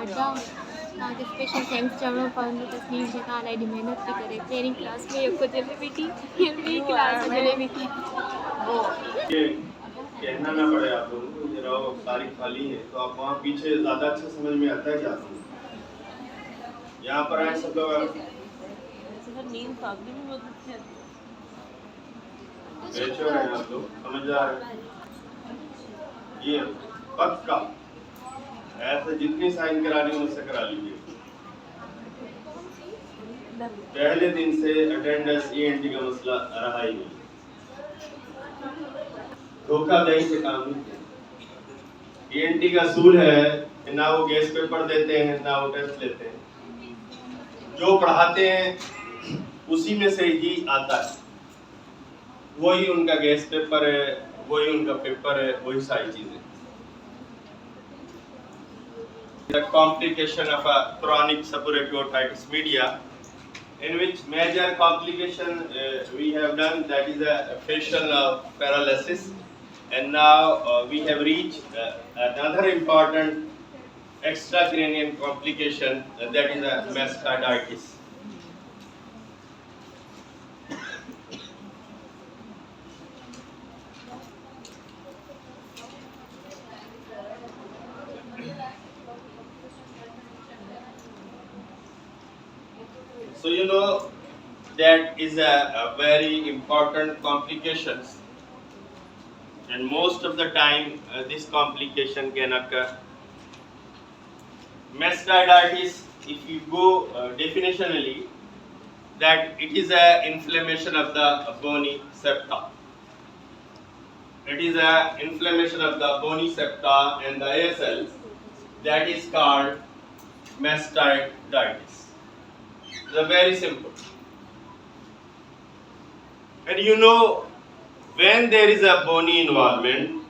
करदा ताकि special thanks चवणो पवंदो तस्नीम जे तव्हां ॾाढी महिनत थी करे पहिरीं क्लास में हिकु जलेबी थी ॿी क्लास में जलेबी थी ये कहना ना पड़े आप लोगों को, ये रहो तारीख खाली है तो आप वहाँ पीछे ज़्यादा अच्छा समझ में आता है क्या आपको? यहाँ पर आए सब लोग नींद काफी भी बहुत अच्छी आती है। बेचो हैं आप लोग, समझ आ रहे हैं? ये पक्का ऐसे जितनी साइन करानी मुझसे करा लीजिए। पहले दिन से अटेंडेंस ईएनटी का मसला रहा ही नहीं, धोखाधड़ी से काम नहीं किया। ईएनटी का असूल है कि ना वो गेस्ट पेपर देते हैं ना वो टेस्ट लेते हैं, जो पढ़ाते हैं उसी में से ही आता है, वही उनका गेस्ट पेपर है, वही उनका पेपर है, वही सारी चीजें। The complication of a chronic suppurative otitis media, in which major complication we have done, that is a facial paralysis, and now we have reached another important extracranial complication, that is a mastoiditis. So you know that is a very important complications, and most of the time this complication can occur. Mastoiditis, if you go definitionally, that it is a inflammation of the bony septa. It is a inflammation of the bony septa and the ASL, that is called mastoiditis. It's very simple. And you know, when there is a bony involvement,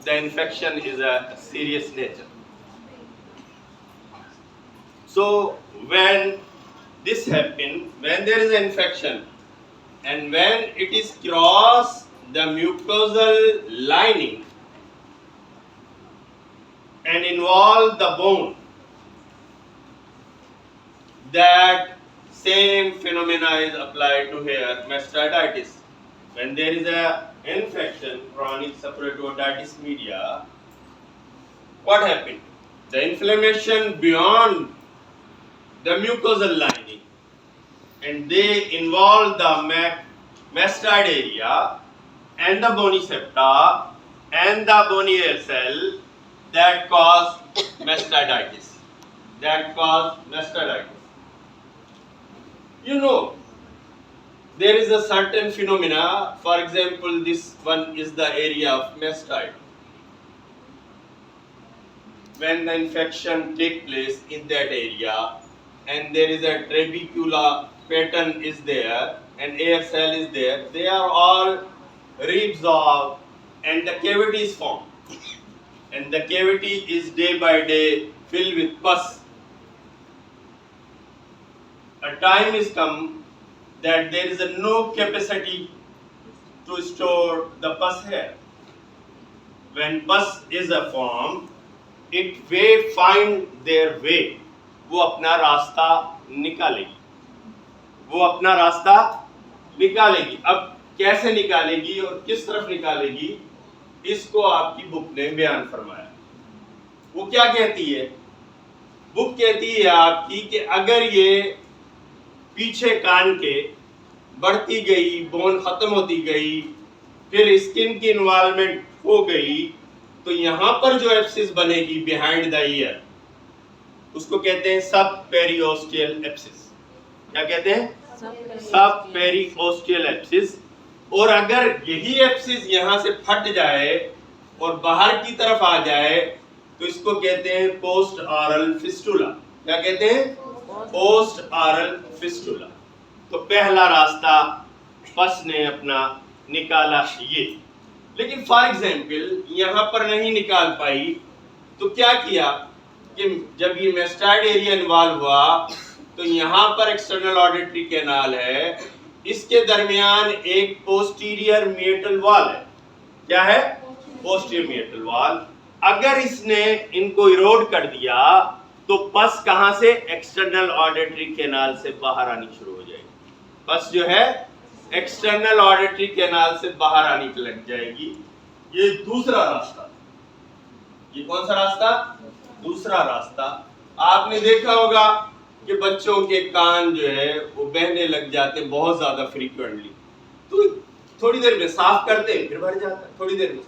the infection is a serious nature. So when this happens, when there is an infection and when it is cross the mucosal lining and involve the bone, that same phenomena is applied to here, mastoiditis. When there is a infection, chronic suppurative otitis media, what happened? The inflammation beyond the mucosal lining, and they involve the mastoid area and the bony septa and the bony hair cell, that cause mastoiditis. That cause mastoiditis. You know, there is a certain phenomena. For example, this one is the area of mastoid. When the infection takes place in that area, and there is a trabecular pattern is there, and air cell is there, they are all reabsorbed, and the cavity is formed. And the cavity is day by day filled with pus. A time is come that there is no capacity to store the pus here. When pus is formed, it will find their way. वो अपना रास्ता निकालेगी, वो अपना रास्ता निकालेगी। अब कैसे निकालेगी और किस तरफ निकालेगी, इसको आपकी बुक ने बयान फरमाया। वो क्या कहती है? बुक कहती है आपकी कि अगर ये पीछे कान के बढ़ती गई, बोन खत्म होती गई, फिर स्किन की इन्वॉल्वमेंट हो गई, तो यहाँ पर जो एब्सिस बनेगी बिहाइंड द ईयर, उसको कहते हैं सब पेरिओस्टियल एब्सिस। क्या कहते हैं? सब पेरिओस्टियल एब्सिस। और अगर यही एब्सिस यहाँ से फट जाए और बाहर की तरफ आ जाए, तो इसको कहते हैं पोस्ट ऑरल फिस्टुला। क्या कहते हैं? Post oral fistula. तो पहला रास्ता पस ने अपना निकाला ये, लेकिन फॉर एग्जाम्पल यहाँ पर नहीं निकाल पाई, तो क्या किया कि जब ये मेस्टाइड एरिया इन्वॉल्व हुआ, तो यहाँ पर एक्सटर्नल ऑडिटरी कैनाल है, इसके दरमियान एक पोस्टीरियर मिएटल वॉल है। क्या है? Posterior parietal wall. अगर इसने इनको इरोड कर दिया तो पस कहां से, एक्सटर्नल ऑडिटरी कैनाल से बाहर आनी शुरू हो जाएगी। पस जो है एक्सटर्नल ऑडिटरी कैनाल से बाहर आने की लग जाएगी। ये दूसरा रास्ता, ये कौन सा रास्ता, दूसरा रास्ता। आपने देखा होगा कि बच्चों के कान जो है वो बहने लग जाते बहुत ज्यादा फ्रीक्वेंटली, तो थोड़ी देर में साफ करते हैं फिर भर जाता है थोड़ी देर में।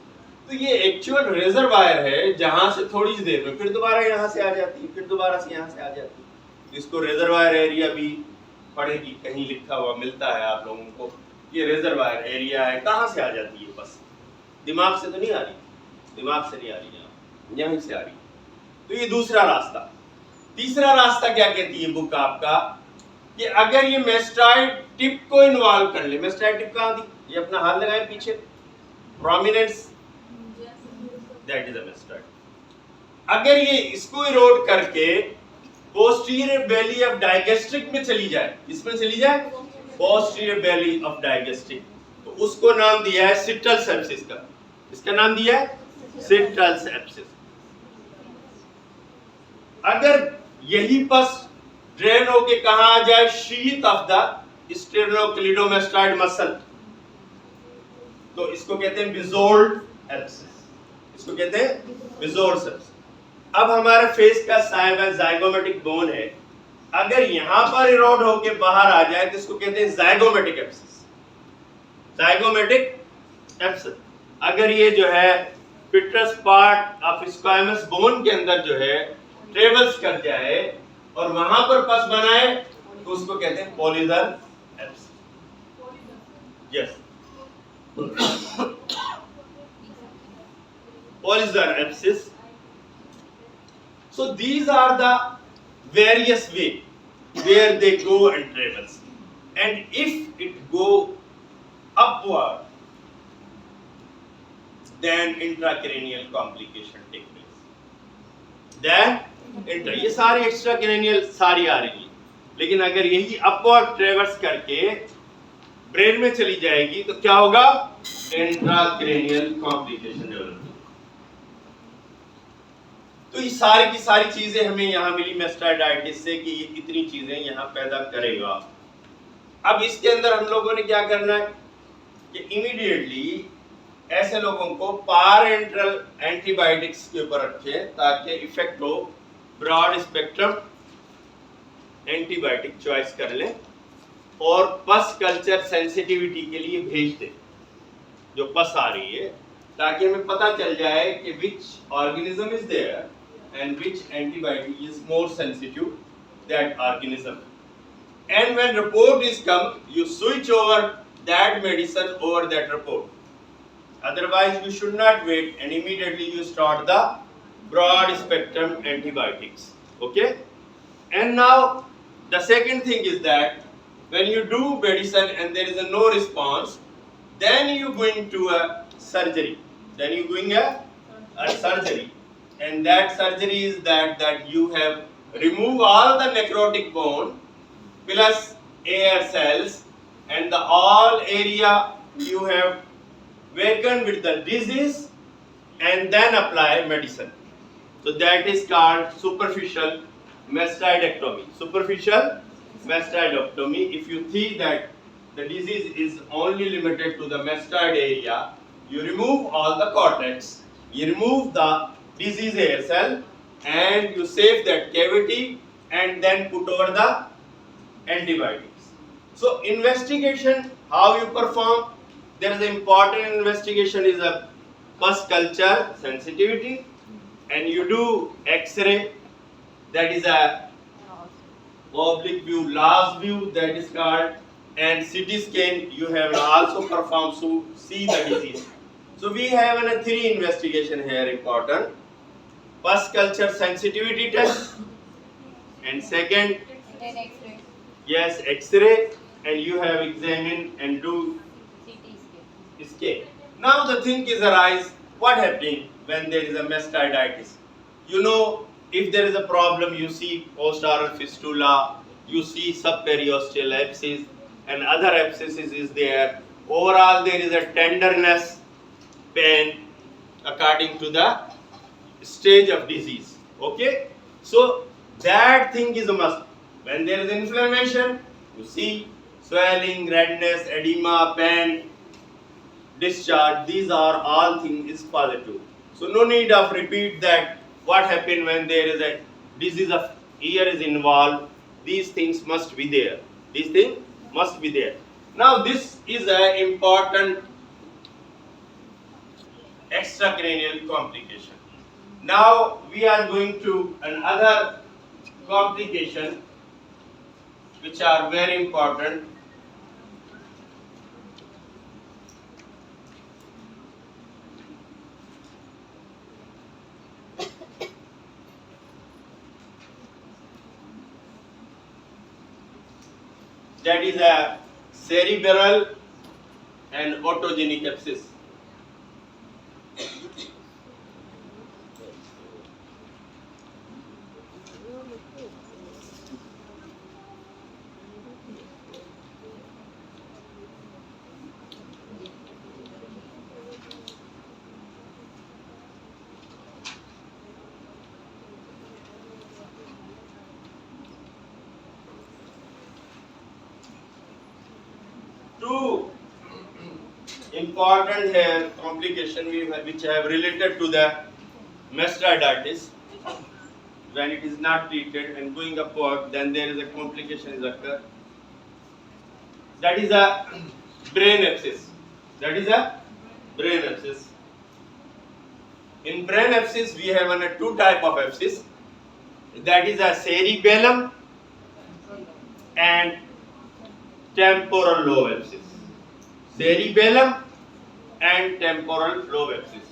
तो ये एक्चुअल रिजर्वायर है जहां से थोड़ी देर में फिर दोबारा यहाँ से आ जाती है, फिर दोबारा से यहाँ से आ जाती है। इसको रिजर्वायर एरिया भी पढ़ेगी, कहीं लिखा हुआ मिलता है आप लोगों को, ये रिजर्वायर एरिया है। कहाँ से आ जाती है बस, दिमाग से तो नहीं आ रही, दिमाग से नहीं आ रही, यहीं से आ रही। तो ये दूसरा रास्ता। तीसरा रास्ता क्या कहती है बुक आपका, कि अगर ये मेस्टाइड टिप को इन्वॉल्व कर ले। मेस्टाइड टिप कहाँ थी, ये अपना हाथ लगाए पीछे, prominence, that is a mastoid. अगर ये इसको इरोड करके पोस्टीरियर बेली ऑफ डाइगेस्ट्रिक में चली जाए, इसमें चली जाए पोस्टीरियर बेली ऑफ डाइगेस्ट्रिक, तो उसको नाम दिया है सिटल सेप्सिस का। इसका नाम दिया है सिटल सेप्सिस। अगर यही पस ड्रेन होके कहां आ जाए, शीथ ऑफ द स्टेर्नोक्लिडोमेस्टाइड मसल, तो इसको कहते हैं बिजोल्ड एप्सिस, इसको कहते हैं बिजोल्ड सेप्सिस। अब हमारे फेस का जाइगोमेटिक बोन है, अगर यहां पर इरोड होके बाहर आ जाए तो इसको कहते हैं जाइगोमेटिक एप्सिस, जाइगोमेटिक एप्सिस। अगर ये जो है पिट्रस पार्ट ऑफ स्क्वामस बोन के अंदर जो है ट्रेवल्स कर जाए और वहां पर पस बनाए तो उसको कहते हैं पॉलीजर एप्सिस। यस, पॉलीजर abscess. So these are the various way where they go and travels, and if it go upward, then intracranial complication take place. Then ये सारी extracranial सारी आ रही है, लेकिन अगर यही upward traverse करके ब्रेन में चली जाएगी तो क्या होगा, intracranial complication डेवलप। तो ये सारी की सारी चीजें हमें यहाँ मिली मेस्टाइडाइटिस से, कि ये इतनी चीजें यहाँ पैदा करेगा। अब इसके अंदर हम लोगों ने क्या करना है कि इमीडिएटली ऐसे लोगों को पारेंट्रल एंटीबायोटिक्स के ऊपर रखें ताकि इफेक्ट हो, ब्रॉड स्पेक्ट्रम एंटीबायोटिक चॉइस कर लें और पस कल्चर सेंसिटिविटी के लिए भेज दें जो पस आ रही है, ताकि हमें पता चल जाए कि which organism is there and which antibiotic is more sensitive that organism. And when report is come, you switch over that medicine over that report. Otherwise, you should not wait and immediately you start the broad spectrum antibiotics. Okay? And now the second thing is that when you do medicine and there is a no response, then you go into a surgery. Then you doing a surgery, and that surgery is that you have remove all the necrotic bone plus air cells and the all area you have vacant with the disease and then apply medicine. So that is called superficial mastoidectomy. Superficial mastoidectomy. If you see that the disease is only limited to the mastoid area, you remove all the cortex, you remove the disease hair cell, and you save that cavity and then put over the antibiotics. So investigation, how you perform, there is an important investigation is a pus culture sensitivity, and you do X-ray, that is a oblique view, last view, that is called, and CT scan you have also performed to see the disease. So we have a 3 investigation here important: pus culture sensitivity test, and second, then X-ray, yes, X-ray, and you have examined and do CT scan. scan. Now the thing is arise, what happening when there is a mastoiditis? You know, if there is a problem, you see post-oral fistula, you see subperiosteal abscess, and other abscesses is there. Overall, there is a tenderness, pain, according to the stage of disease. Okay, so that thing is a must. When there is inflammation, you see swelling, redness, edema, pain, discharge. These are all things is positive. So no need of repeat that what happened when there is a disease of ear is involved. These things must be there. These things must be there. Now this is an important extracranial complication. Now we are going to another complication which are very important. That is a cerebral and otogenic abscess. Two important here complication which have related to the mastoiditis. When it is not treated and going upward, then there is a complication is occur. That is a brain abscess. That is a brain abscess. In brain abscess, we have two type of abscess. That is a cerebellum and temporal lobe abscess. Cerebellum and temporal lobe abscess.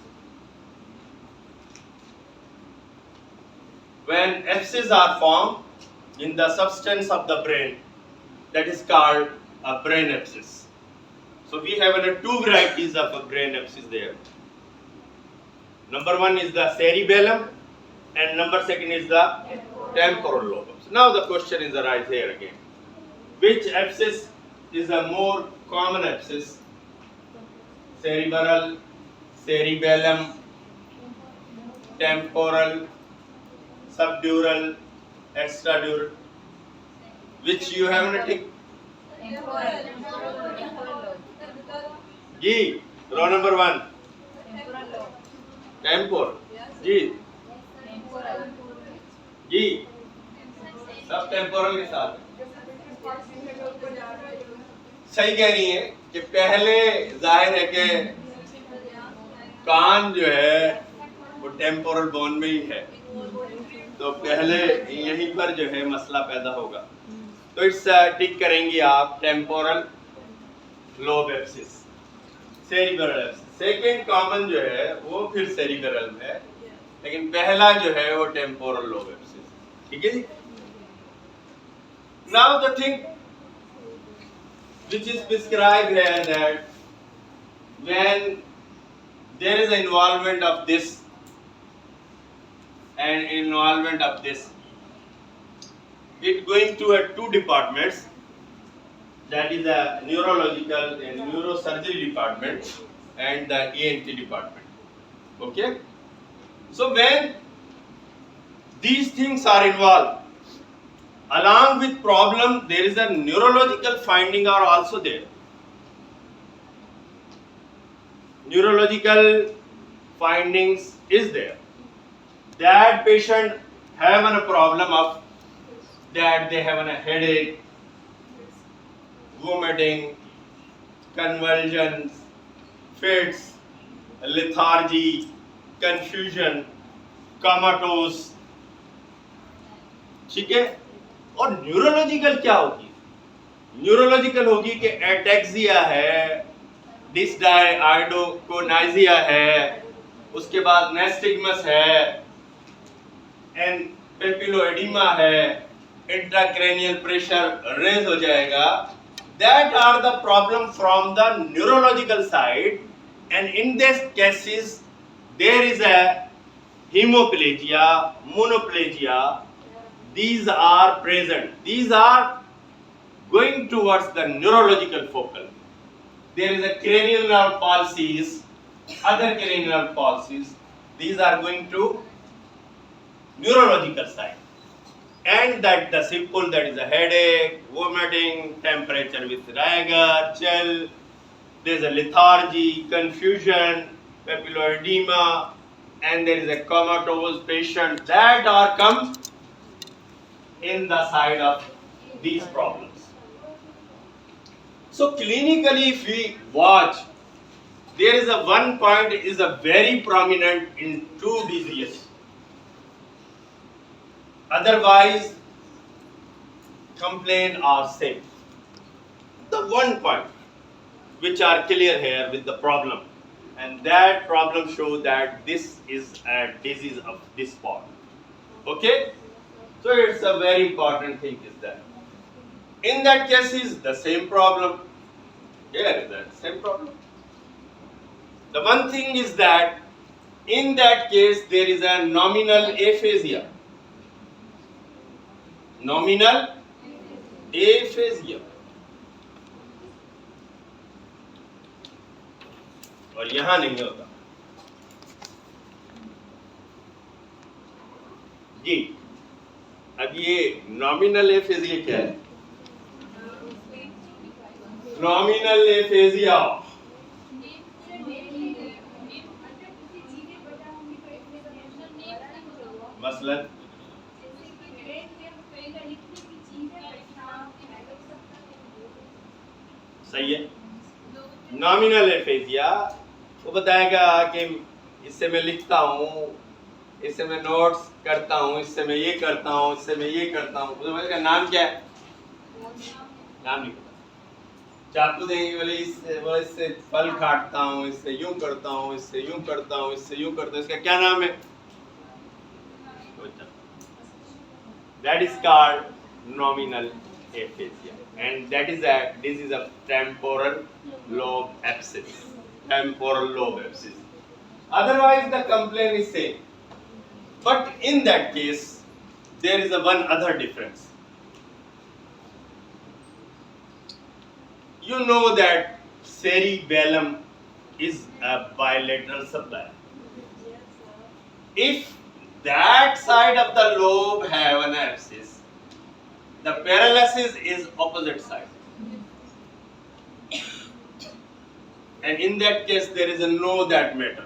When abscesses are formed in the substance of the brain, that is called a brain abscess. So we have two varieties of a brain abscess there. Number one is the cerebellum and number second is the temporal lobe. So now the question is arise here again. Which abscess is a more common abscess? Cerebral, cerebellum, temporal, subdural, extradural. Which you have not tick? Ji, row number one. Temporal. जी. जी. सब temporal के साथ. सही कह रही है कि पहले जाहिर है कि कान जो है वो टेम्पोरल बोन में ही है, तो पहले यहीं पर जो है मसला पैदा होगा. तो इस टिक करेंगे आप temporal lobe abscess, cerebral abscess. Second common जो है वो फिर सेरिब्रल में है, लेकिन पहला जो है वो टेम्पोरल लोब एब्सिस. ठीक है जी. Now the thing which is prescribed here that when there is an involvement of this and involvement of this, it going to two departments, that is the neurological and neurosurgery department and the ENT department. Okay, so when these things are involved, along with problem, there is a neurological finding are also there. Neurological findings is there. That patient have a problem of that they have a headache, vomiting, convulsions, fits, lethargy, confusion, comatose. ठीक है. और neurological क्या होगी? Neurological होगी कि ataxia है, डिसडाइआइडोकोनाइजिया है, उसके बाद नेस्टिगमस है, एंड पेपिलोएडिमा है, इंट्राक्रैनियल प्रेशर रेज हो जाएगा. That are the problem from the neurological side, and in this cases there is a hemiplegia, monoplegia. These are present. These are going towards the neurological focal. There is a cranial nerve palsies, other cranial nerve palsies. These are going to neurological side. And that the simple, that is a headache, vomiting, temperature with rigor, chill, there's a lethargy, confusion, papilloedema, and there is a comatose patient, that are come in the side of these problems. So clinically, if we watch, there is a one point is a very prominent in two diseases. Otherwise, complaint are same. The one point which are clear here with the problem, and that problem show that this is a disease of this part. Okay, so it's a very important thing is that in that case is the same problem. Here is the same problem. The one thing is that in that case there is a nominal aphasia. Nominal aphasia. और यहां नहीं होता जी. अब ये nominal aphasia क्या है? Nominal aphasia मसलन सही है. नॉमिनल एफेजिया वो बताएगा कि इससे मैं लिखता हूँ, इससे मैं नोट्स करता हूँ, इससे मैं ये करता हूँ, इससे मैं ये करता हूँ. तो इसका नाम क्या है? नाम नहीं पता. चाकू देंगे बोले इससे फल काटता हूँ, इससे यूं करता हूँ, इससे यूं करता हूँ, इससे यूं करता हूँ. इसका क्या नाम है? That is called nominal aphasia, and that is a disease of temporal lobe abscess. Temporal lobe abscess. Otherwise, the complaint is same. But in that case, there is a one other difference. You know that cerebellum is a bilateral supply. If that side of the lobe have an abscess, the paralysis is opposite side. And in that case, there is a no that matter.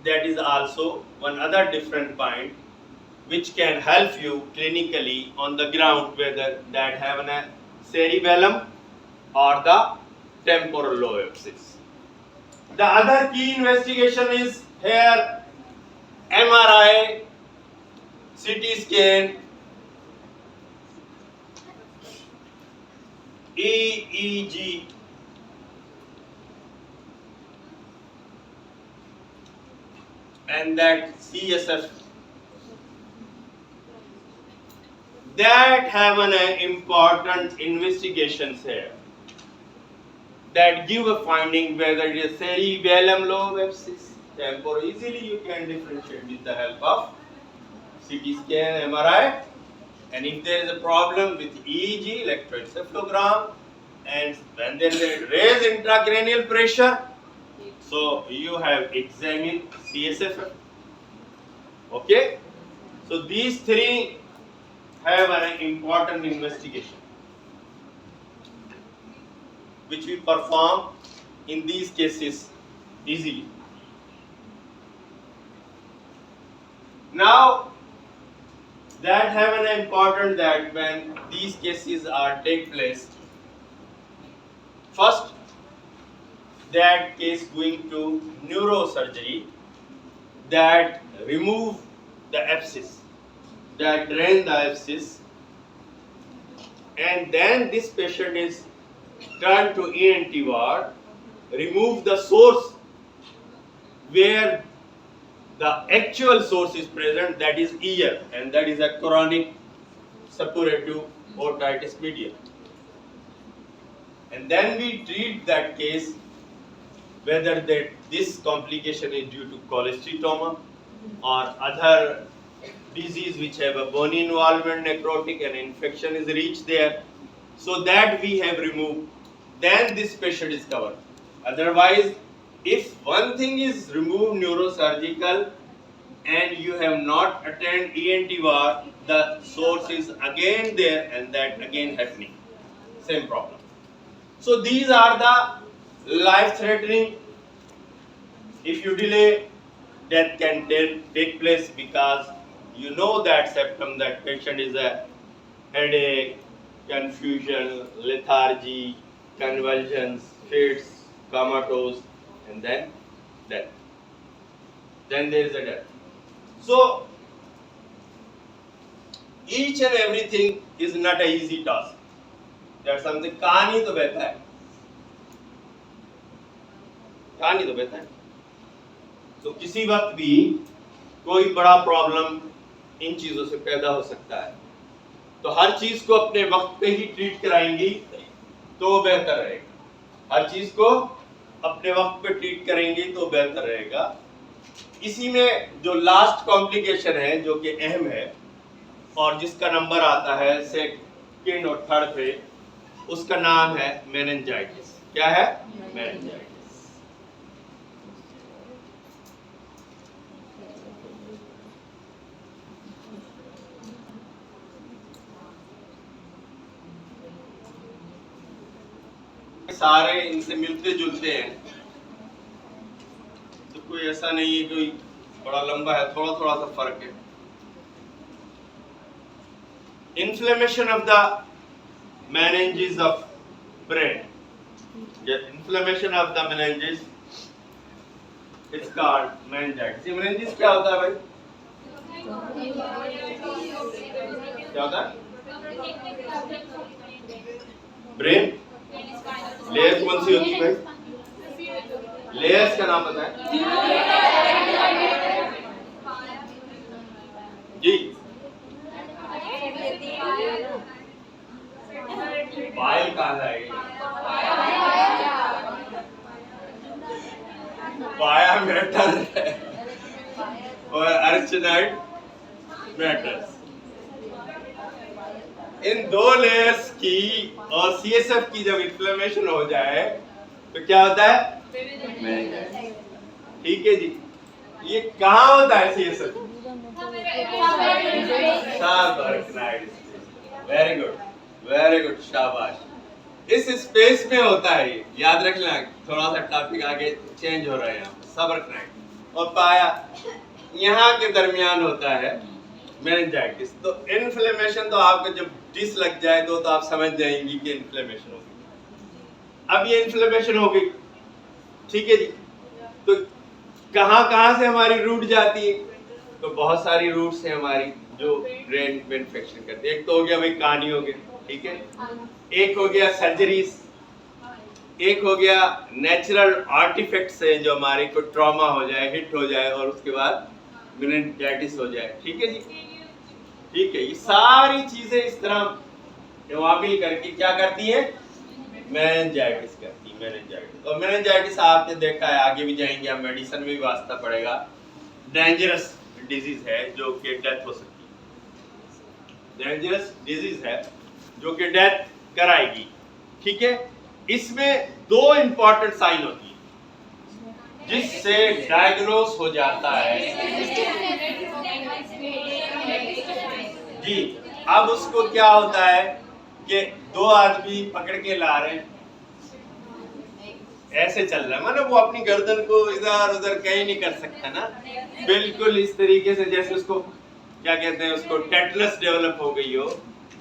That is also one other different point which can help you clinically on the ground whether that have a cerebellum or the temporal lobe abscess. The other key investigation is here MRI, CT scan, EEG, and that CSF, that have an important investigations here that give a finding whether it is cerebellum lobe abscess, temporal. Easily you can differentiate with the help of CT scan, MRI, and if there is a problem with EEG, electroencephalogram, and when there is a raised intracranial pressure, so you have examined CSF. Okay, so these three have an important investigation which we perform in these cases easily. Now that have an important that when these cases are take place, first that case going to neurosurgery, that remove the abscess, that drain the abscess, and then this patient is turned to ENT ward, remove the source where the actual source is present, that is ear, and that is a chronic suppurative otitis media. And then we treat that case whether this complication is due to cholesteatoma or other disease which have a bony involvement, necrotic, and infection is reached there. So that we have removed, then this patient is covered. Otherwise, if one thing is removed neurosurgical and you have not attended ENT ward, the source is again there and that again happening. Same problem. So these are the life-threatening. If you delay, death can take place because you know that symptom that patient is a headache, confusion, lethargy, convulsions, fits, comatose, and then death. Then there is a death. So each and everything is not an easy task. That's something कहानी तो बहता है, कहानी तो बहता है. तो किसी वक्त भी कोई बड़ा प्रॉब्लम इन चीजों से पैदा हो सकता है. तो हर चीज को अपने वक्त पे ही ट्रीट कराएंगी तो बेहतर रहेगा. हर चीज को अपने वक्त पे ट्रीट करेंगे तो बेहतर रहेगा. इसी में जो लास्ट कॉम्प्लिकेशन है जो कि अहम है और जिसका नंबर आता है सेकंड और थर्ड पे, उसका नाम है मेनिंजाइटिस. क्या है? मेनिंजाइटिस. सारे इनसे मिलते जुलते हैं, तो कोई ऐसा नहीं है कोई बड़ा लंबा है, थोड़ा थोड़ा सा फर्क है. Inflammation of the meninges of brain. Inflammation of the meninges is called meningitis. ये meninges क्या होता है भाई? क्या होता है? ब्रेन लेयर कौन सी होती है भाई? लेयर्स का नाम बताएं जी. पायल कहाँ है? पाया मैटर है और अर्चनाइड मैटर्स. इन दो लेयर्स की और सीएसएफ की जब इन्फ्लेमेशन हो जाए तो क्या होता है? ठीक है जी. ये कहाँ होता है CSF? Very good, very good, शाबाश. इस स्पेस में होता है. याद रखना, थोड़ा सा टॉपिक आगे चेंज हो रहा है यहाँ. सबरकनाइड और पाया यहाँ के दरमियान होता है मेनिंजाइटिस. तो इन्फ्लेमेशन तो आपको जब डिस लग जाए तो आप समझ जाएंगी कि इन्फ्लेमेशन हो गई. अब ये इन्फ्लेमेशन हो गई, ठीक है जी. तो कहाँ से हमारी रूट जाती है? तो बहुत सारी रूट्स हैं हमारी जो ब्रेन में इन्फेक्शन करती है. एक तो हो गया भाई कहानी हो गई, ठीक है. एक हो गया सर्जरीज, एक हो गया नेचुरल आर्टिफैक्ट्स से जो हमारे को ट्रॉमा हो जाए, हिट हो जाए और उसके बाद मेनिंजाइटिस हो जाए. ठीक है जी, ठीक है. ये सारी चीजें इस तरह वाबिल करके क्या करती है? मेनिंजाइटिस करती है. मेनिंजाइटिस और मेनिंजाइटिस आपने देखा है, आगे भी जाएंगे हम, मेडिसिन में भी वास्ता पड़ेगा. डेंजरस डिजीज है जो कि डेथ हो सकती है. डेंजरस डिजीज है जो कि डेथ कराएगी. ठीक है. इसमें दो इंपॉर्टेंट साइन होती है जिससे डायग्नोस हो जाता है जी. अब उसको क्या होता है कि दो आदमी पकड़ के ला रहे हैं, ऐसे चल रहा है, मतलब वो अपनी गर्दन को इधर उधर कहीं नहीं कर सकता ना, बिल्कुल इस तरीके से जैसे उसको क्या कहते हैं, उसको टेटनस डेवलप हो गई हो.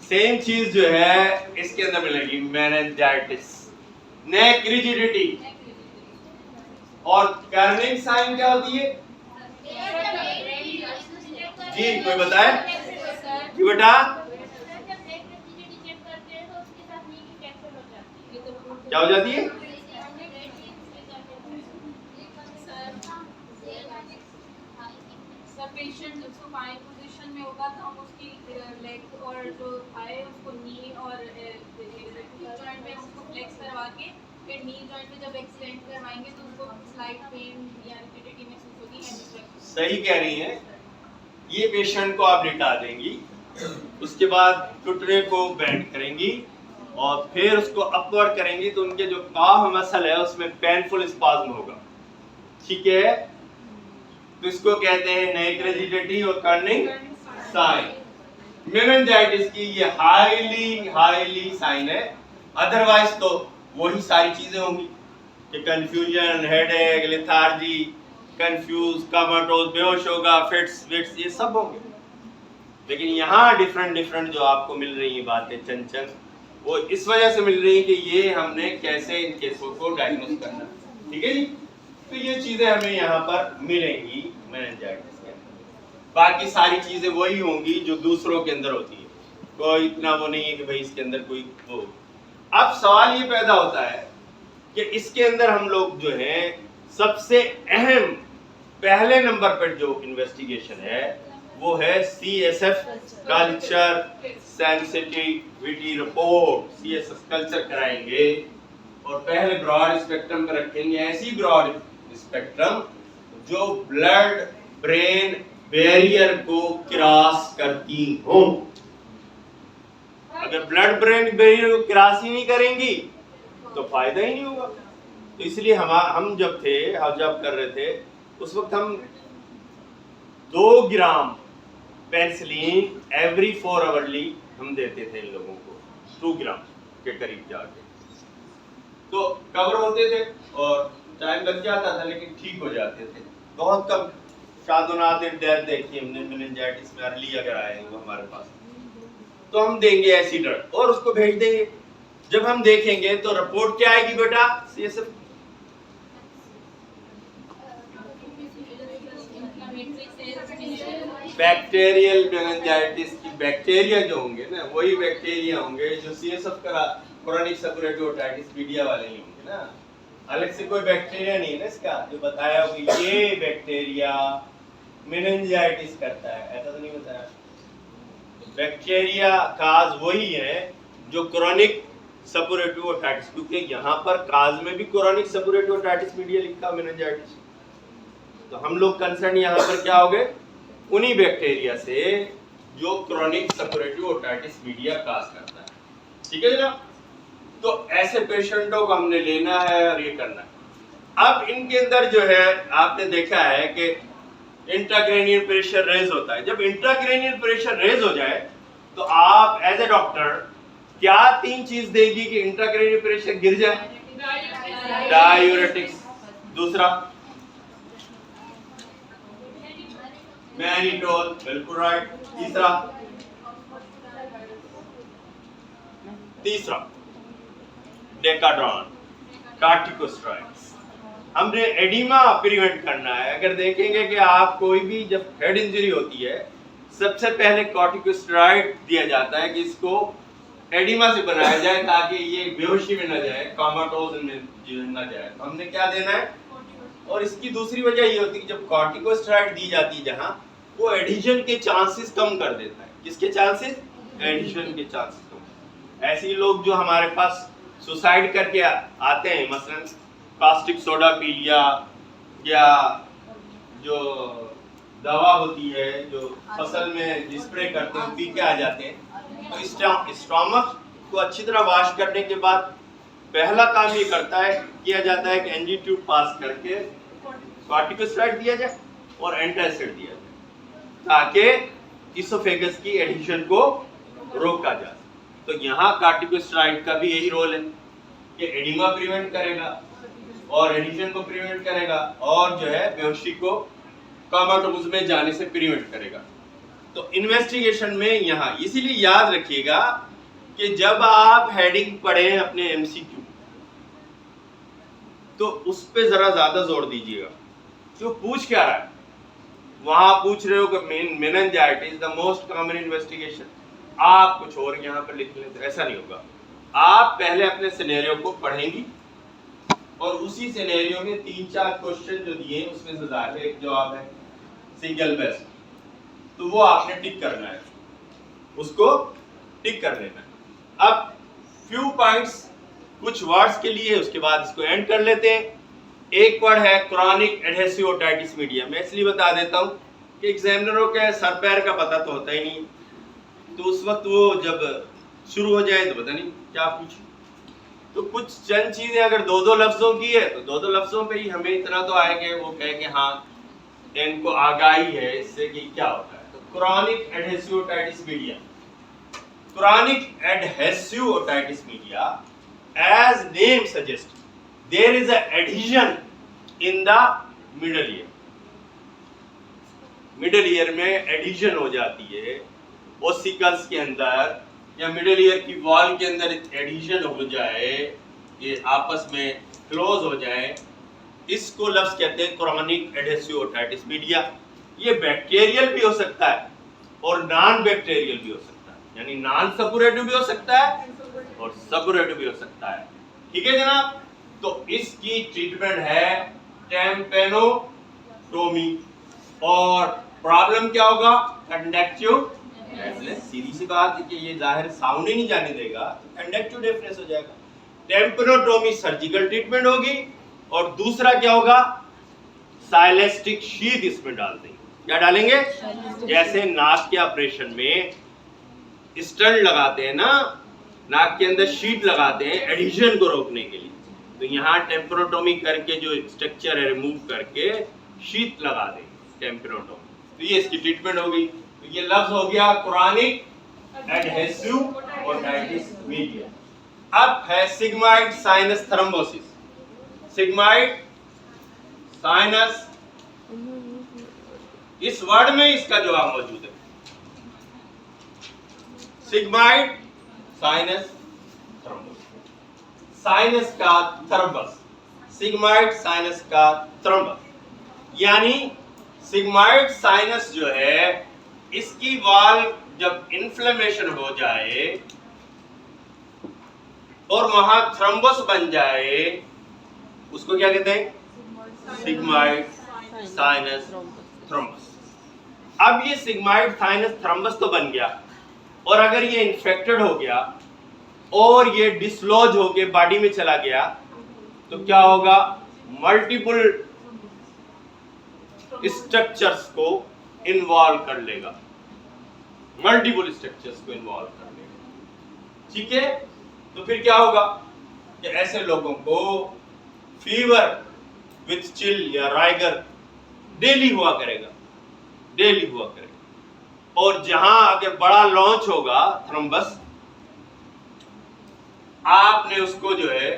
सेम चीज जो है इसके अंदर मिलेगी, मेनिंजाइटिस. नेक रिजिडिटी. और कर्निंग साइन क्या होती है जी? कोई बताए जी बेटा, क्या हो जाती है? पेशेंट उसको बाएं पोजीशन में होगा तो हम उसकी लेग और जो थाई उसको नी और जॉइंट में उसको फ्लेक्स करवा के फिर नी जॉइंट में जब एक्सटेंड करवाएंगे तो उसको स्लाइट पेन या रिजिडिटी महसूस होगी. सही कह रही हैं. ये पेशेंट को आप लिटा देंगी, उसके बाद घुटने को बेंड करेंगी और फिर उसको अपवर्ड करेंगी तो उनके जो काफ मसल है उसमें पेनफुल स्पाज्म होगा. ठीक है. तो इसको कहते हैं नेक रिजिडिटी और कर्निंग साइन। मेनिंजाइटिस की ये हाईली साइन है, अदरवाइज तो वही सारी चीजें होंगी कि कंफ्यूजन, हेडेक, लेथार्जी, कंफ्यूज, कमाटोज, बेहोश होगा, फिट्स, ये सब होंगे। लेकिन यहाँ डिफरेंट जो आपको मिल रही है बातें चंचल, वो इस वजह से मिल रही है कि ये हमने कैसे इन केसों को डायग्नोस करना, ठीक है जी। तो ये चीजें हमें यहाँ पर मिलेंगी मेनिंजाइटिस के अंदर। बाकी सारी चीजें वही होंगी जो दूसरों के अंदर होती है, कोई इतना वो नहीं है कि भाई इसके अंदर कोई वो। अब सवाल ये पैदा होता है कि इसके अंदर हम लोग जो है सबसे अहम पहले नंबर पर जो इन्वेस्टिगेशन है वो है CSF culture sensitivity report. CSF culture कराएंगे और पहले ब्रॉड स्पेक्ट्रम पर रखेंगे, ऐसी ब्रॉड स्पेक्ट्रम जो ब्लड ब्रेन बैरियर को क्रॉस करती हो। अगर ब्लड ब्रेन बैरियर को क्रॉस ही नहीं करेंगी तो फायदा ही नहीं होगा। तो इसलिए हम जब कर रहे थे उस वक्त हम 2 ग्राम पेनिसिलिन एवरी 4 आवरली हम देते थे इन लोगों को, 2 ग्राम के करीब जाके, तो कवर होते थे और टाइम लग जाता था लेकिन ठीक हो जाते थे। बहुत कम शादोनादिर डेथ देखी हमने मेनिंजाइटिस में अर्ली अगर आएंगे हमारे पास, तो हम देंगे ऐसी ड्रग और उसको भेज देंगे। जब हम देखेंगे तो रिपोर्ट क्या आएगी बेटा? CSF बैक्टीरियल मेनिंजाइटिस की बैक्टीरिया जो होंगे ना, वही बैक्टीरिया होंगे जो CSF करा क्रोनिक सेबोरेटिव ओटाइटिस मीडिया वाले ही होंगे ना। अलग से कोई बैक्टीरिया नहीं है ना इसका जो बताया हो कि ये बैक्टीरिया मेनिंजाइटिस करता है, ऐसा तो नहीं बताया। बैक्टीरिया काज वही है जो क्रोनिक सेबोरेटिव ओटाइटिस, क्योंकि यहाँ पर काज में भी क्रोनिक सेबोरेटिव ओटाइटिस मीडिया लिखा मेनिंजाइटिस, तो हम लोग कंसर्न यहाँ पर क्या हो गए? उन्हीं बैक्टीरिया से जो क्रोनिक सेबोरेटिव ओटाइटिस मीडिया काज करता है, ठीक है जनाब। तो ऐसे पेशेंटों को हमने लेना है और ये करना है। अब इनके अंदर जो है आपने देखा है कि इंट्राक्रैनियल प्रेशर रेज होता है। जब इंट्राक्रैनियल प्रेशर रेज हो जाए तो आप एज ए डॉक्टर क्या 3 चीज देगी कि इंट्राक्रैनियल प्रेशर गिर जाए? डायूरेटिक्स, दूसरा मैनिटोल, बिल्कुल राइट, तीसरा डेकाड्रॉन, कॉर्टिकोस्टेरॉइड्स। हमने एडिमा प्रिवेंट करना है। अगर देखेंगे कि आप कोई भी जब हेड इंजरी होती है सबसे पहले कॉर्टिकोस्टेरॉइड दिया जाता है कि इसको एडिमा से बनाया जाए ताकि ये बेहोशी में न जाए, कोमाटोज में न जाए। तो हमने क्या देना है? और इसकी दूसरी वजह ये होती है कि जब कॉर्टिकोस्टेरॉइड दी जाती है जहां, वो एडिशन के चांसेस कम कर देता है। किसके चांसेस? एडिशन के चांसेस कम। ऐसे लोग जो हमारे पास सुसाइड करके आते हैं, मसलन कास्टिक सोडा पी लिया या जो दवा होती है जो फसल में स्प्रे करते हैं पी के आ जाते हैं, तो स्टोमक को अच्छी तरह वॉश करने के बाद पहला काम ये किया जाता है कि एनजी ट्यूब पास करके कॉर्टिकोस्टेरॉइड दिया जाए और एंटासिड दिया जाए ताकि इसोफेगस की एडिशन को रोका जाए। तो यहाँ कॉर्टिकोस्टेरॉइड का भी यही रोल है कि एडिमा प्रिवेंट करेगा और एडिशन को प्रिवेंट करेगा और जो है बेहोशी को कोमाटोज में जाने से प्रिवेंट करेगा। तो इन्वेस्टिगेशन में यहाँ इसीलिए याद रखिएगा कि जब आप हेडिंग पढ़ें अपने MCQ तो उस पे जरा ज्यादा जोर दीजिएगा। क्यों? पूछ क्या रहा है वहां? पूछ रहे हो कि meningitis the most common investigation, आप कुछ और यहाँ पर लिख लें तो ऐसा नहीं होगा। आप पहले अपने सिनेरियो को पढ़ेंगी और उसी सिनेरियो में 3-4 क्वेश्चन जो दिए उसमें से जाहिर एक जवाब है सिंगल बेस्ट, तो वो आपने टिक करना है, उसको टिक कर लेना है। अब फ्यू पॉइंट्स कुछ वर्ड्स के लिए, उसके बाद इसको एंड कर लेते हैं। एक वर्ड है क्रॉनिक एडहेसिव ओटाइटिस मीडिया। मैं इसलिए बता देता हूँ कि एग्जामिनरों के सर पैर का पता तो होता ही नहीं, तो उस वक्त वो जब शुरू हो जाए तो पता नहीं क्या पूछे। तो कुछ चंद चीजें अगर 2-2 लफ्जों की है तो 2-2 लफ्जों पे ही हमें इतना तो आए कि वो कहे कि हाँ इनको आगाही है इससे कि क्या होता है। तो chronic adhesive otitis media, chronic adhesive otitis media, as name suggests, there is a adhesion in the middle ear. Middle ear में एडिशन हो जाती है, ओसिकल्स के अंदर या मिडल ईयर की वॉल के अंदर एडिशन हो जाए, ये आपस में क्लोज हो जाए, इसको लफ्ज कहते हैं क्रॉनिक एडहेसिव ओटाइटिस मीडिया। ये बैक्टीरियल भी हो सकता है और नॉन बैक्टीरियल भी हो सकता है, यानी नॉन सपुरेटिव भी हो सकता है और सपुरेटिव भी हो सकता है। ठीक है जनाब, तो इसकी ट्रीटमेंट है टेम्पेनोटोमी। और प्रॉब्लम क्या होगा? Conductive deafness. सीधी सी बात है कि ये जाहिर साउंड ही नहीं जाने देगा, तो कंडक्टिव डेफनेस हो जाएगा। टेम्पेनोटोमी सर्जिकल ट्रीटमेंट होगी और दूसरा क्या होगा? साइलेस्टिक शीट इसमें डाल देंगे। क्या डालेंगे? जैसे नाक के ऑपरेशन में स्टंट लगाते हैं ना, नाक के अंदर शीट लगाते हैं एडिशन को रोकने के लिए, तो यहाँ टेम्पेनोटोमी करके जो स्ट्रक्चर है रिमूव करके शीट लगा देंगे, टेम्पेनोटोमी। तो ये इसकी ट्रीटमेंट होगी। तो ये लफ्ज हो गया क्रॉनिक एडहेसिव ओटाइटिस मीडिया। अब है sigmoid sinus thrombosis. Sigmoid sinus, इस वर्ड में इसका जवाब मौजूद है। सिग्माइड साइनस थ्रोम्बस, साइनस का थ्रोम्बस, सिग्माइड साइनस का थ्रोम्बस। यानी सिग्माइड साइनस जो है, इसकी वॉल जब इन्फ्लेमेशन हो जाए और वहां थ्रोम्बस बन जाए, उसको क्या कहते हैं? Sigmoid sinus thrombus. अब ये सिग्माइड साइनस थ्रोम्बस तो बन गया, और अगर ये इन्फेक्टेड हो गया और ये डिसलॉज होके बॉडी में चला गया तो क्या होगा? मल्टीपल स्ट्रक्चर्स को इन्वॉल्व कर लेगा, मल्टीपल स्ट्रक्चर्स को इन्वॉल्व कर लेगा। ठीक है, तो फिर क्या होगा कि ऐसे लोगों को फीवर विथ चिल या राइगर डेली हुआ करेगा, डेली हुआ करेगा। और जहां अगर बड़ा लॉन्च होगा थ्रोम्बस, आपने उसको जो है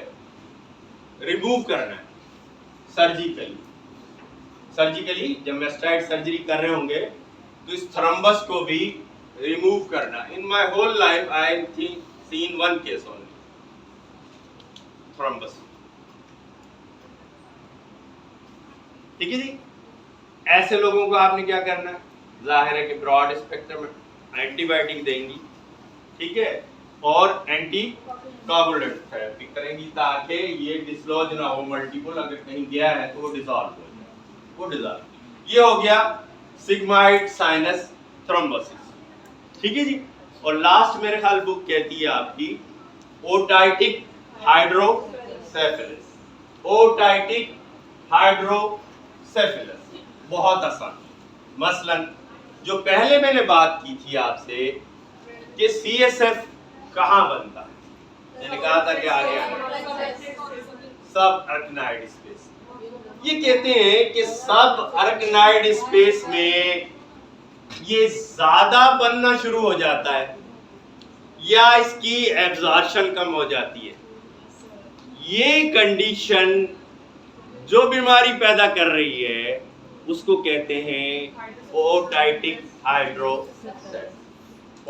रिमूव करना है सर्जिकली। सर्जिकली जब मेस्टाइड सर्जरी कर रहे होंगे तो इस थ्रोम्बस को भी रिमूव करना। In my whole life I think seen one case only thrombus. ठीक है जी, ऐसे लोगों को आपने क्या करना है? जाहिर है कि ब्रॉड स्पेक्ट्रम एंटीबायोटिक देंगी, ठीक है, और एंटी कोगुलेंट थेरेपी करेंगी ताकि ये डिसलॉज ना हो मल्टीपल, अगर कहीं गया है तो वो डिसॉल्व हो जाए, वो डिसॉल्व। ये हो गया सिग्माइड साइनस थ्रोम्बोसिस। ठीक है जी, और लास्ट मेरे ख्याल बुक कहती है आपकी ओटाइटिक हाइड्रोसेफेलस। ओटाइटिक हाइड्रोसेफेलस बहुत आसान। मसलन जो पहले मैंने बात की थी आपसे कि सीएसएफ कहाँ बनता है, मैंने कहा था कि आगे सब अरकनाइड स्पेस। ये कहते हैं कि सब अरकनाइड स्पेस में ये ज्यादा बनना शुरू हो जाता है या इसकी एब्जॉर्प्शन कम हो जाती है। ये कंडीशन जो बीमारी पैदा कर रही है उसको कहते हैं otitic hydrocephalus.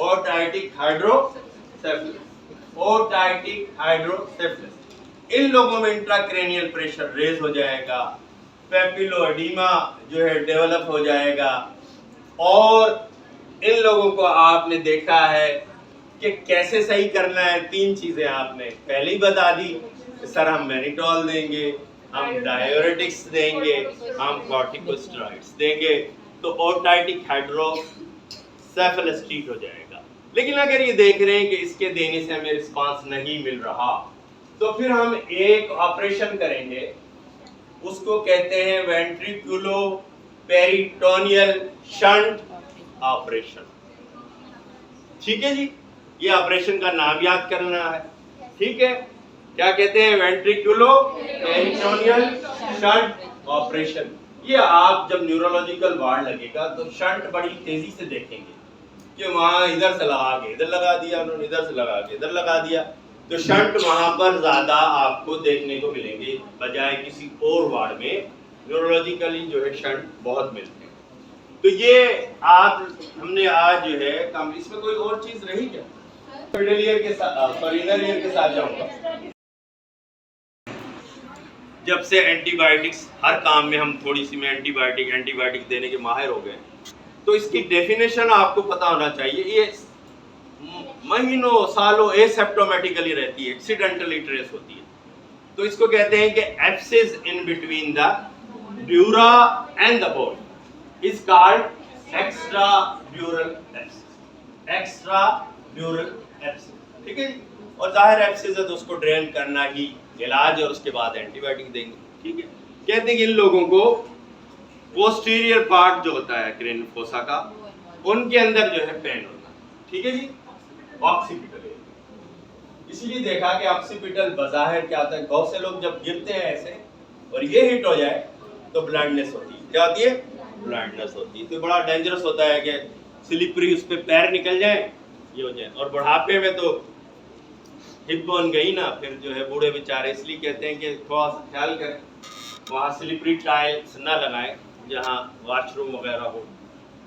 Otitic hydrocephalus, otitic hydrocephalus. इन लोगों में इंट्राक्रैनियल प्रेशर रेज हो जाएगा, पेपिलोएडिमा जो है डेवलप हो जाएगा, और इन लोगों को आपने देखा है कि कैसे सही करना है। 3 चीजें आपने पहले ही बता दी, सर हम मैनिटोल देंगे, हम डायूरेटिक्स देंगे, हम कॉर्टिकोस्टेरॉइड्स देंगे, तो ओटाइटिक हाइड्रोसेफेलस ठीक हो जाएगा। लेकिन अगर ये देख रहे हैं कि इसके देने से हमें रिस्पांस नहीं मिल रहा, तो फिर हम एक ऑपरेशन करेंगे, उसको कहते हैं वेंट्रिकुलो पेरिटोनियल शंट ऑपरेशन। ठीक है जी, ये ऑपरेशन का नाम याद करना है। ठीक है, क्या कहते हैं? वेंट्रिकुलो पेरिटोनियल शंट ऑपरेशन। ये आप जब न्यूरोलॉजिकल वार्ड लगेगा तो शंट बड़ी तेजी से देखेंगे कि वहाँ इधर से लगा के इधर लगा दिया उन्होंने, इधर से लगा के इधर लगा दिया, तो शंट वहाँ पर ज्यादा आपको देखने को मिलेंगे बजाय किसी और वार्ड में न्यूरोलॉजिकली जो है शंट बहुत मिलते हैं। तो ये आप हमने आज जो है काम, इसमें कोई और चीज रही क्या? मिडिल ईयर के साथ और इनर ईयर के साथ जाऊंगा। जब से एंटीबायोटिक्स हर काम में हम थोड़ी सी में एंटीबायोटिक देने के माहिर हो गए, तो इसकी डेफिनेशन आपको पता होना चाहिए। ये महीनों सालों एसिम्प्टोमेटिकली रहती है, एक्सीडेंटली ट्रेस होती है। तो इसको कहते हैं कि abscess in between the dura and the bone is called extra ड्यूरल abscess. Extra ड्यूरल abscess, ठीक है। और जाहिर एब्सिस है तो उसको ड्रेन करना ही इलाज, और उसके बाद एंटीबायोटिक देंगे, ठीक है। कहते हैं कि इन लोगों को पोस्टीरियर पार्ट जो होता है क्रेनियल फोसा का, उनके अंदर जो है पेन होता है, ठीक है जी, ऑक्सीपिटल। इसीलिए देखा कि ऑक्सीपिटल बज़ाहिर क्या होता है, बहुत से लोग जब गिरते हैं ऐसे और ये हिट हो जाए तो ब्लाइंडनेस होती है। क्या होती है? ब्लाइंडनेस होती है। तो बड़ा डेंजरस होता है कि स्लिपरी उस पर पैर निकल जाए, ये हो जाए। और बुढ़ापे में तो हिप बोन गई ना, फिर जो है बूढ़े बेचारे, इसलिए कहते हैं कि थोड़ा सा ख्याल करें वहाँ स्लिपरी टाइल्स ना लगाएं, जहाँ वॉशरूम वगैरह हो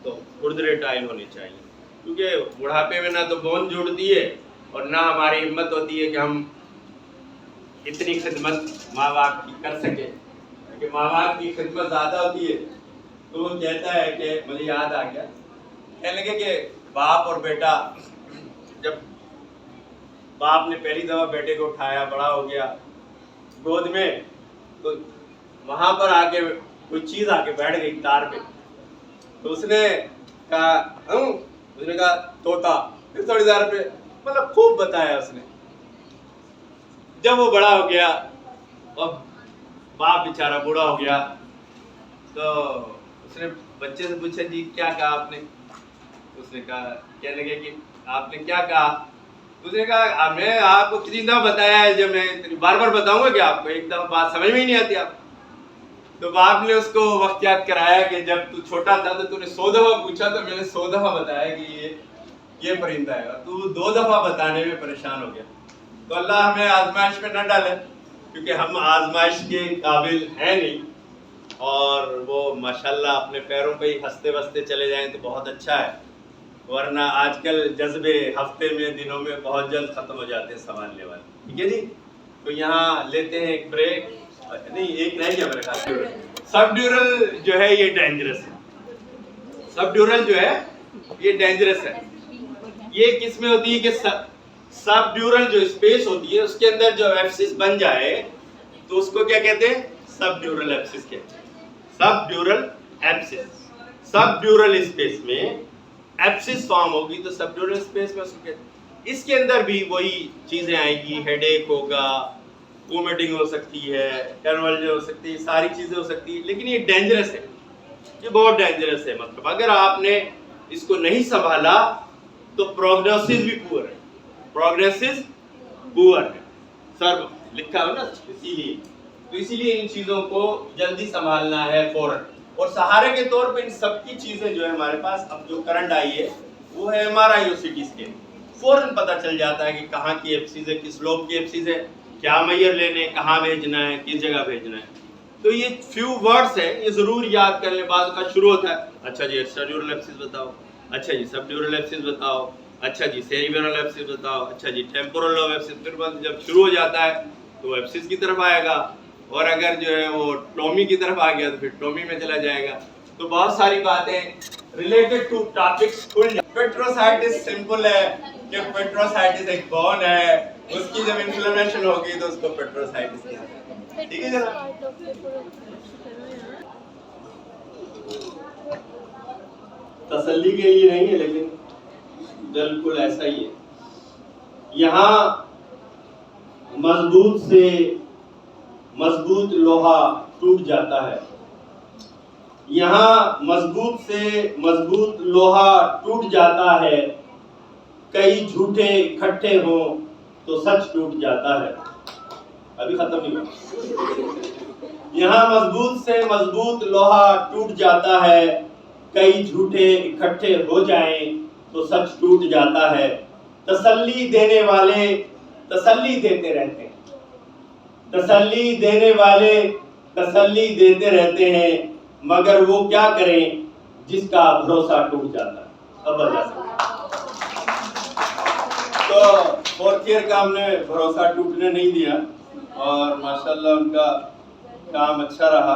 तो खुरदरे टाइल होनी चाहिए, क्योंकि बुढ़ापे में ना तो बोन जुड़ती है और ना हमारी हिम्मत होती है कि हम इतनी खिदमत माँ बाप की कर सके, क्योंकि माँ बाप की खिदमत ज़्यादा होती है। तो वो कहता है कि मुझे याद आ गया, कहने लगे कि बाप और बेटा, जब बाप ने पहली दफ़ा बेटे को उठाया, बड़ा हो गया गोद में, तो वहाँ पर आके कोई चीज़ आके बैठ गई तार पे, तो उसने कहा तोता, फिर थोड़ी देर पे मतलब खूब बताया उसने। जब वो बड़ा हो गया और बाप बेचारा बूढ़ा हो गया, तो उसने बच्चे से पूछा, जी क्या कहा आपने? उसने कहा, कहने लगे कि आपने क्या कहा? उसने कहा, मैं आपको कितनी दफ़ा बताया है, जब मैं बार बार बताऊंगा कि आपको एक दफ़ा बात समझ में ही नहीं आती आप। तो बाप ने उसको वक्त याद कराया कि जब तू छोटा था तो तूने 100 दफ़ा पूछा, तो मैंने 100 दफ़ा बताया कि ये परिंदा है, तू 2 दफ़ा बताने में परेशान हो गया। तो अल्लाह हमें आजमाइश में न डाले, क्योंकि हम आजमाइश के काबिल हैं नहीं, और वो माशाल्लाह अपने पैरों पे ही हंसते बसते चले जाएं तो बहुत अच्छा है, वरना आजकल जज्बे हफ्ते में दिनों में बहुत जल्द ख़त्म हो जाते हैं संभालने वाले, ठीक है जी। तो यहाँ लेते हैं एक ब्रेक, नहीं एक रह गया मेरे ख्याल। सब ड्यूरल जो है ये डेंजरस है, सब ड्यूरल जो है ये डेंजरस है। ये किस में होती है कि सब ड्यूरल जो स्पेस होती है उसके अंदर जो एब्सिस बन जाए तो उसको क्या कहते हैं? सब ड्यूरल एब्सिस कहते हैं। सब ड्यूरल एब्सिस, सब ड्यूरल स्पेस में एब्सिस फॉर्म होगी तो सब ड्यूरल स्पेस में उसको कहते हैं। इसके अंदर भी वही चीजें आएगी, हेडेक होगा, वोमिटिंग हो सकती है, कन्वर्जन हो सकती है, सारी चीजें हो सकती है, लेकिन ये डेंजरस है, ये बहुत डेंजरस है। मतलब अगर आपने इसको नहीं संभाला तो प्रोग्नोसिस भी पुअर है, प्रोग्नोसिस पुअर है सर, लिखा है ना, इसीलिए तो इसीलिए इन चीजों को जल्दी संभालना है फौरन। और सहारे के तौर पे इन सबकी चीजें जो है हमारे पास अब जो करंट आई है वो है MRI और CT स्कैन। फौरन पता चल जाता है कि कहाँ की एब्सिस है, किस लोब की एब्सिस है, क्या मैयर लेने, कहाँ भेजना है, किस जगह भेजना है। तो ये फ्यू वर्ड्स है, ये जरूर याद कर ले। बाद का शुरू होता है, अच्छा जी एक्स्ट्रा ड्यूरल एब्सिस बताओ, अच्छा जी सब ड्यूरल एब्सिस बताओ, अच्छा जी सेरिब्रल एब्सिस बताओ, अच्छा जी टेम्पोरल लोब एब्सिस। फिर बाद जब शुरू हो जाता है तो एब्सिस की तरफ आएगा, और अगर जो है वो टॉमी की तरफ आ गया तो फिर टॉमी में चला जाएगा। तो बहुत सारी बातें रिलेटेड टू टॉपिक्स खुल जाए। पेट्रोसाइटिस सिंपल है कि पेट्रोसाइटिस एक बोन है, उसकी जब इन्फ्लेमेशन होगी तो उसको पेट्रोसाइटिस कहते हैं, ठीक है जनाब। तसल्ली के लिए नहीं है, लेकिन बिल्कुल ऐसा ही है। यहाँ मजबूत से मजबूत लोहा टूट जाता है, यहाँ मजबूत से मजबूत लोहा टूट जाता है, कई झूठे इकट्ठे हों तो सच टूट जाता है। अभी खत्म नहीं हुआ। यहाँ मजबूत से मजबूत लोहा टूट जाता है, कई झूठे इकट्ठे हो जाएं तो सच टूट जाता है। तसल्ली देने वाले तसल्ली देते रहते हैं, तसल्ली देने वाले तसल्ली देते रहते हैं, मगर वो क्या करें जिसका भरोसा टूट जाता है। अब बता तो फोर्थ ईयर का हमने भरोसा टूटने नहीं दिया और माशाल्लाह उनका काम अच्छा रहा।